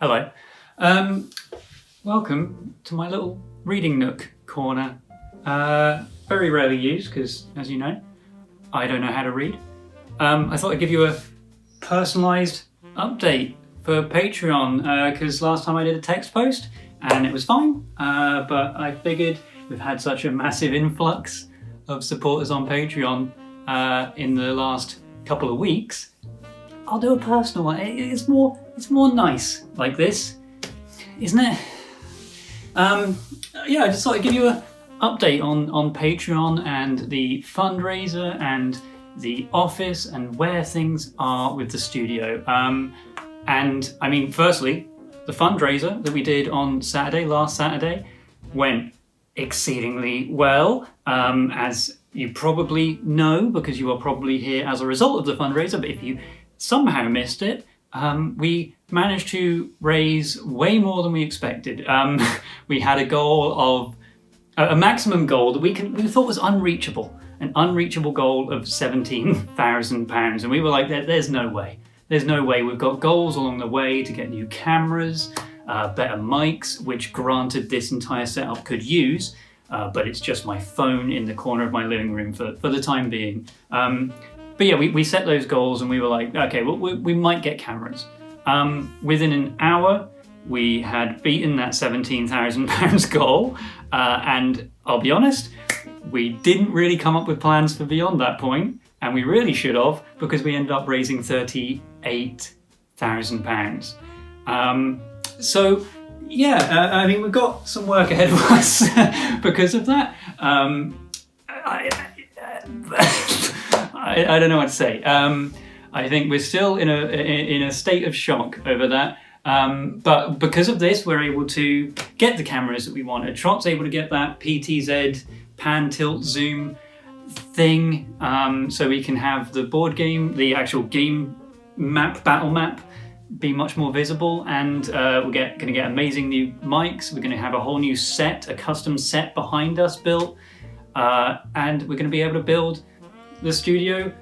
Hello. Welcome to my little reading nook corner. Very rarely used because, as you know, I don't know how to read. I thought I'd give you a personalised update for Patreon because last time I did a text post and it was fine, but I figured we've had such a massive influx of supporters on Patreon in the last couple of weeks. I'll do a personal one. It's more nice like this, isn't it? I just thought I'd give you an update on Patreon and the fundraiser and the office and where things are with the studio. Firstly, the fundraiser that we did on last Saturday, went exceedingly well, as you probably know because you are probably here as a result of the fundraiser. But if you somehow missed it, we managed to raise way more than we expected. We had a maximum goal that we thought was unreachable, an unreachable goal of £17,000, and we were like, there's no way. We've got goals along the way to get new cameras, better mics, which granted this entire setup could use, but it's just my phone in the corner of my living room for the time being. But yeah, we set those goals and we were like, okay, well, we might get cameras. Within an hour, we had beaten that £17,000 goal. And I'll be honest, we didn't really come up with plans for beyond that point. And we really should have, because we ended up raising £38,000. We've got some work ahead of us because of that. I don't know what to say. I think we're still in a state of shock over that. But because of this, we're able to get the cameras that we wanted. Trot's able to get that PTZ pan, tilt, zoom thing, so we can have the board game, the actual game map, battle map, be much more visible. And we're going to get amazing new mics. We're going to have a whole new set, a custom set behind us built, and we're going to be able to build the studio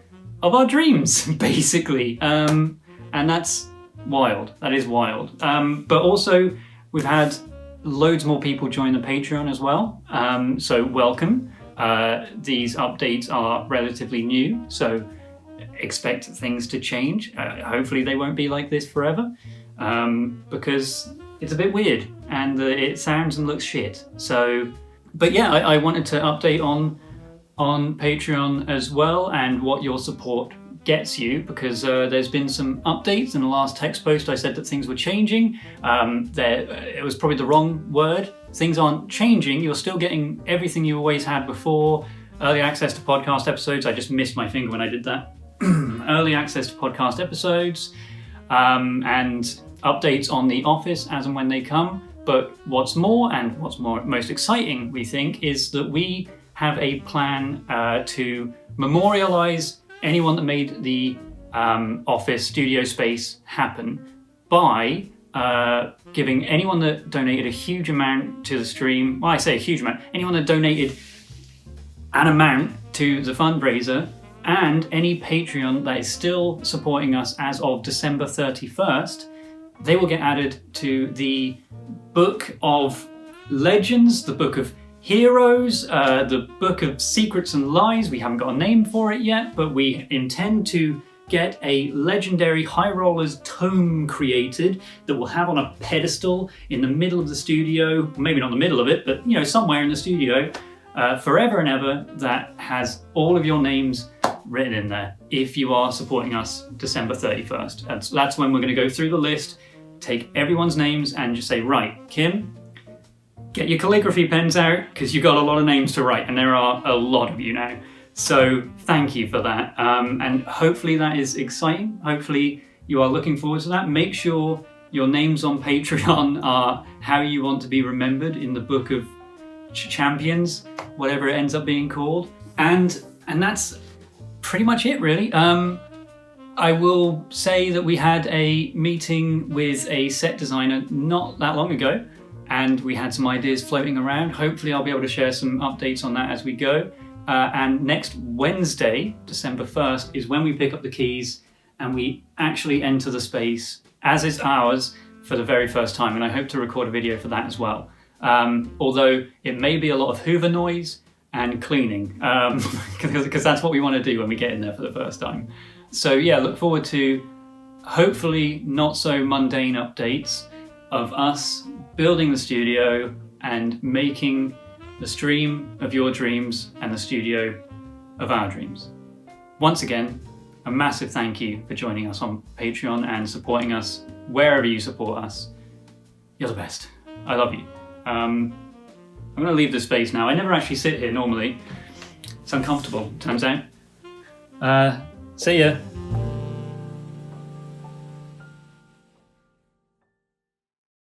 of our dreams, basically. And that's wild. That is wild. But also, we've had loads more people join the Patreon as well. So welcome. These updates are relatively new, so expect things to change. Hopefully they won't be like this forever, because it's a bit weird and it sounds and looks shit. So, but yeah, I wanted to update on Patreon as well and what your support gets you, because there's been some updates. In the last text post I said that things were changing. It was probably the wrong word. Things aren't changing. You're still getting everything you always had before. Early access to podcast episodes. I just missed my finger when I did that. Early access to podcast episodes, and updates on the office as and when they come. But what's most exciting, we think, is that we have a plan to memorialize anyone that made the office studio space happen by giving anyone that donated a huge amount to the stream. Well, I say a huge amount. Anyone that donated an amount to the fundraiser, and any Patreon that is still supporting us as of December 31st, they will get added to the Book of Legends, the Book of Heroes, the Book of Secrets and Lies. We haven't got a name for it yet, but we intend to get a legendary High Rollers tome created that we'll have on a pedestal in the middle of the studio. Maybe not the middle of it, but somewhere in the studio, forever and ever, that has all of your names written in there if you are supporting us December 31st. That's when we're going to go through the list, take everyone's names and just say, right, Kim, get your calligraphy pens out because you've got a lot of names to write, and there are a lot of you now. So thank you for that. And hopefully that is exciting. Hopefully you are looking forward to that. Make sure your names on Patreon are how you want to be remembered in the Book of Champions, whatever it ends up being called. And that's pretty much it, really. I will say that we had a meeting with a set designer not that long ago, and we had some ideas floating around. Hopefully I'll be able to share some updates on that as we go. And next Wednesday, December 1st, is when we pick up the keys and we actually enter the space as is ours for the very first time, and I hope to record a video for that as well. Although it may be a lot of Hoover noise and cleaning, because that's what we want to do when we get in there for the first time. So yeah, look forward to hopefully not so mundane updates of us building the studio and making the stream of your dreams and the studio of our dreams. Once again, a massive thank you for joining us on Patreon and supporting us wherever you support us. You're the best. I love you. I'm going to leave the space now. I never actually sit here normally. It's uncomfortable, turns out. See ya.